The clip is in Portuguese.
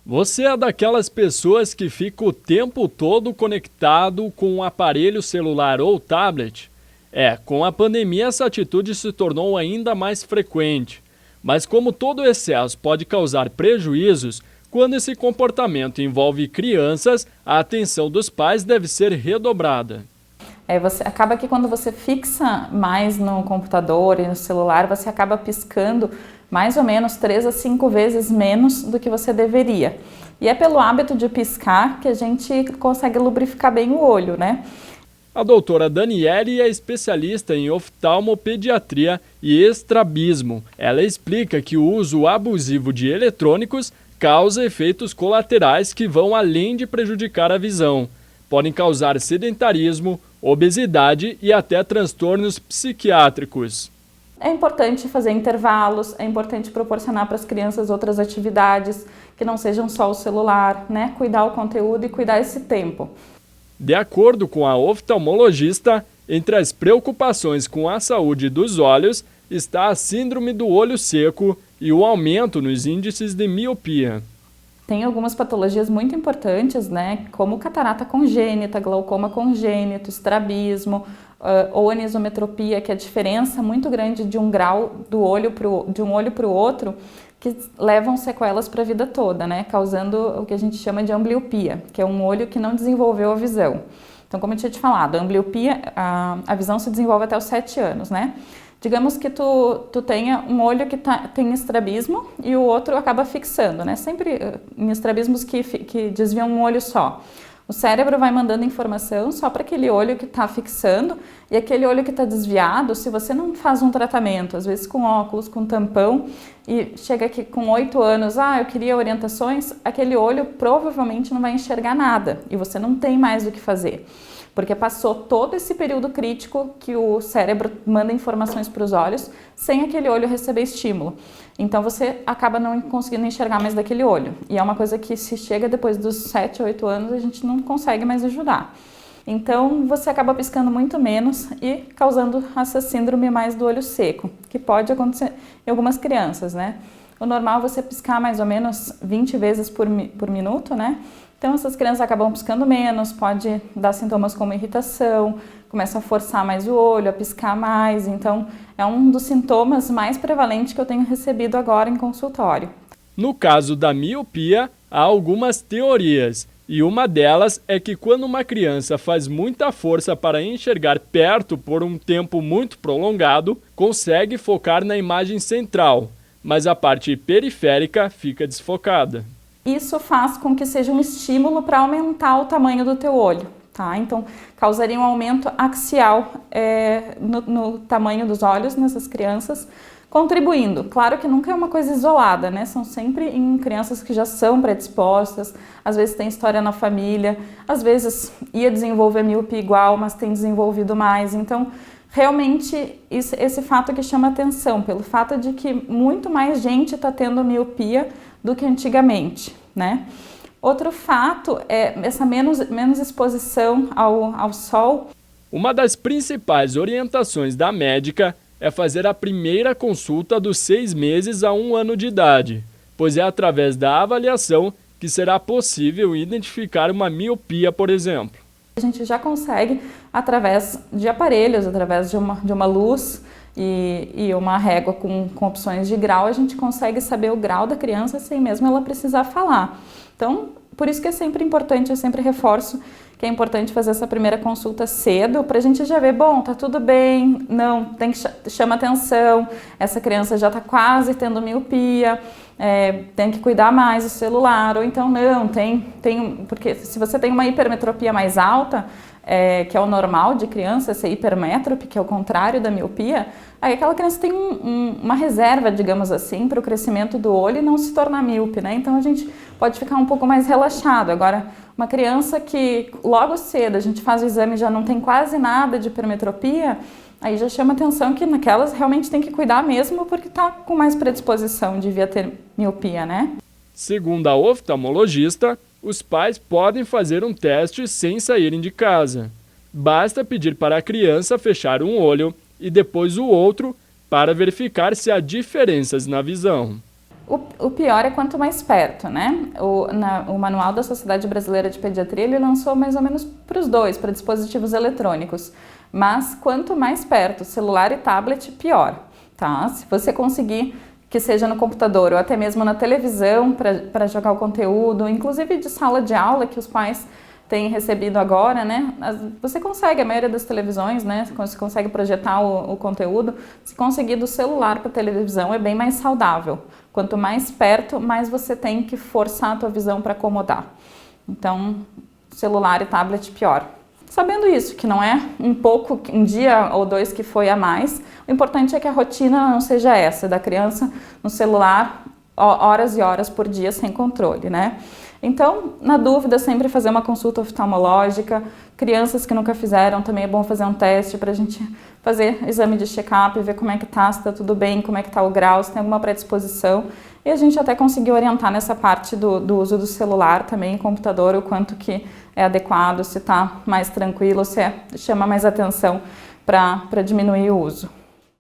Você é daquelas pessoas que fica o tempo todo conectado com um aparelho celular ou tablet? Com a pandemia essa atitude se tornou ainda mais frequente. Mas como todo excesso pode causar prejuízos, quando esse comportamento envolve crianças, a atenção dos pais deve ser redobrada. Você acaba que quando você fixa mais no computador e no celular, você acaba piscando mais ou menos 3 a 5 vezes menos do que você deveria. E é pelo hábito de piscar que a gente consegue lubrificar bem o olho, né? A doutora Daniele é especialista em oftalmopediatria e estrabismo. Ela explica que o uso abusivo de eletrônicos causa efeitos colaterais que vão além de prejudicar a visão. Podem causar sedentarismo, obesidade e até transtornos psiquiátricos. É importante fazer intervalos, é importante proporcionar para as crianças outras atividades que não sejam só o celular, né? Cuidar o conteúdo e cuidar esse tempo. De acordo com a oftalmologista, entre as preocupações com a saúde dos olhos está a síndrome do olho seco e o aumento nos índices de miopia. Tem algumas patologias muito importantes, né, como catarata congênita, glaucoma congênito, estrabismo, ou anisometropia, que é a diferença muito grande de um grau de um olho para o outro, que levam sequelas para a vida toda, né, causando o que a gente chama de ambliopia, que é um olho que não desenvolveu a visão. Então, como eu tinha te falado, a ambliopia, a visão se desenvolve até os 7 anos, né? Digamos que tu tenha um olho que tem estrabismo e o outro acaba fixando, né? Sempre em estrabismos que desviam um olho só. O cérebro vai mandando informação só para aquele olho que está fixando, e aquele olho que está desviado, se você não faz um tratamento, às vezes com óculos, com tampão, e chega aqui com 8 anos, eu queria orientações, aquele olho provavelmente não vai enxergar nada e você não tem mais o que fazer. Porque passou todo esse período crítico que o cérebro manda informações para os olhos sem aquele olho receber estímulo. Então você acaba não conseguindo enxergar mais daquele olho. E é uma coisa que se chega depois dos 7, 8 anos a gente não consegue mais ajudar. Então você acaba piscando muito menos e causando essa síndrome mais do olho seco, que pode acontecer em algumas crianças, né? O normal é você piscar mais ou menos 20 vezes por minuto, né? Então essas crianças acabam piscando menos, pode dar sintomas como irritação, começa a forçar mais o olho, a piscar mais. Então é um dos sintomas mais prevalentes que eu tenho recebido agora em consultório. No caso da miopia, há algumas teorias, e uma delas é que quando uma criança faz muita força para enxergar perto por um tempo muito prolongado, consegue focar na imagem central, mas a parte periférica fica desfocada. Isso faz com que seja um estímulo para aumentar o tamanho do teu olho, tá? Então, causaria um aumento axial no tamanho dos olhos nessas crianças, contribuindo. Claro que nunca é uma coisa isolada, né? São sempre em crianças que já são predispostas, às vezes tem história na família, às vezes ia desenvolver miopia igual, mas tem desenvolvido mais. Então, realmente, esse fato que chama atenção, pelo fato de que muito mais gente está tendo miopia do que antigamente, né? Outro fato é essa menos exposição ao sol. Uma das principais orientações da médica é fazer a primeira consulta dos 6 meses a 1 ano de idade, pois é através da avaliação que será possível identificar uma miopia, por exemplo. A gente já consegue, através de aparelhos, através de uma luz e uma régua com opções de grau, a gente consegue saber o grau da criança sem mesmo ela precisar falar. Então, por isso que é sempre importante, eu sempre reforço que é importante fazer essa primeira consulta cedo, para a gente já ver, bom, tá tudo bem, não, chama atenção, essa criança já está quase tendo miopia, tem que cuidar mais do celular, ou então não, porque se você tem uma hipermetropia mais alta, que é o normal de criança, ser hipermétrope, que é o contrário da miopia, aí aquela criança tem uma reserva, digamos assim, para o crescimento do olho e não se tornar míope, né? Então a gente pode ficar um pouco mais relaxado. Agora, uma criança que logo cedo a gente faz o exame e já não tem quase nada de hipermetropia, aí já chama atenção que naquelas realmente tem que cuidar mesmo, porque está com mais predisposição, devia ter miopia, né? Segundo a oftalmologista, os pais podem fazer um teste sem saírem de casa. Basta pedir para a criança fechar um olho e depois o outro para verificar se há diferenças na visão. O pior é quanto mais perto, né? O Manual da Sociedade Brasileira de Pediatria, ele lançou mais ou menos para os dois, para dispositivos eletrônicos. Mas quanto mais perto, celular e tablet, pior, tá? Se você conseguir que seja no computador ou até mesmo na televisão para jogar o conteúdo, inclusive de sala de aula que os pais têm recebido agora, né? Você consegue, a maioria das televisões, né? Você consegue projetar o conteúdo. Se conseguir do celular para a televisão, é bem mais saudável. Quanto mais perto, mais você tem que forçar a tua visão para acomodar. Então, celular e tablet, pior. Sabendo isso, que não é um dia ou dois que foi a mais, o importante é que a rotina não seja essa, da criança no celular horas e horas por dia sem controle, né? Então, na dúvida, sempre fazer uma consulta oftalmológica. Crianças que nunca fizeram, também é bom fazer um teste para a gente fazer exame de check-up, ver como é que tá, se tá tudo bem, como é que tá o grau, se tem alguma predisposição. E a gente até conseguir orientar nessa parte do uso do celular também, computador, o quanto que é adequado, se tá mais tranquilo, se chama mais atenção para diminuir o uso.